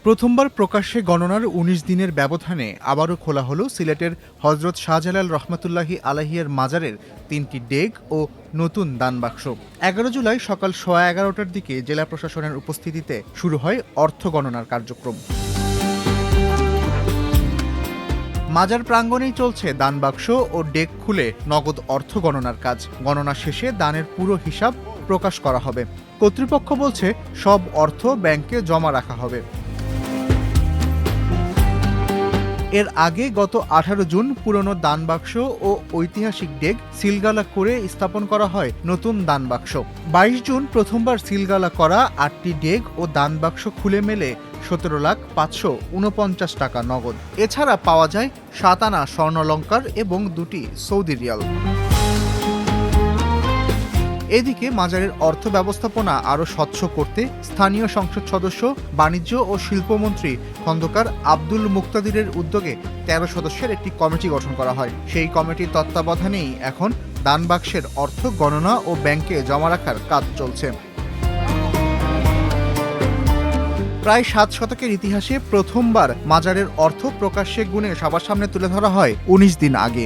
প্রথমবার প্রকাশ্যে গণনার ১৯ দিনের ব্যবধানে আবারও খোলা হলো সিলেটের হজরত শাহজালাল রহমতুল্লাহি আলাইহির মাজারের ৩টি ডেগ ও নতুন দানবাক্স। ১১ জুলাই সকাল ১১:১৫টার দিকে জেলা প্রশাসনের উপস্থিতিতে শুরু হয় অর্থ গণনার কার্যক্রম। মাজার প্রাঙ্গণেই চলছে দানবাক্স ও ডেক খুলে নগদ অর্থ গণনার কাজ। গণনা শেষে দানের পুরো হিসাব প্রকাশ করা হবে। কর্তৃপক্ষ বলছে সব অর্থ ব্যাংকে জমা রাখা হবে। এর আগে গত ১৮ জুন পুরনো দানবাক্স ও ঐতিহাসিক ডেক সিলগালা করে স্থাপন করা হয় নতুন দানবাক্স। ২২ জুন প্রথমবার সিলগালা করা ৮টি ডেক ও দানবাক্স খুলে মেলে ১৭,৫৪৯ টাকা নগদ। এছাড়া পাওয়া যায় ৭ আনা স্বর্ণালংকার এবং ২টি সৌদি রিয়াল। এদিকে মাজারের অর্থ ব্যবস্থাপনা আরও স্বচ্ছ করতে স্থানীয় সংসদ সদস্য, বাণিজ্য ও শিল্পমন্ত্রী খন্দকার আব্দুল মুক্তাদিরের উদ্যোগে ১৩ সদস্যের একটি কমিটি গঠন করা হয়। সেই কমিটির তত্ত্বাবধানেই এখন দানবাক্সের অর্থ গণনা ও ব্যাংকে জমা রাখার কাজ চলছে। প্রায় ৭ শতকের ইতিহাসে প্রথমবার মাজারের অর্থ প্রকাশ্যে গুণে সবার সামনে তুলে ধরা হয় ১৯ দিন আগে।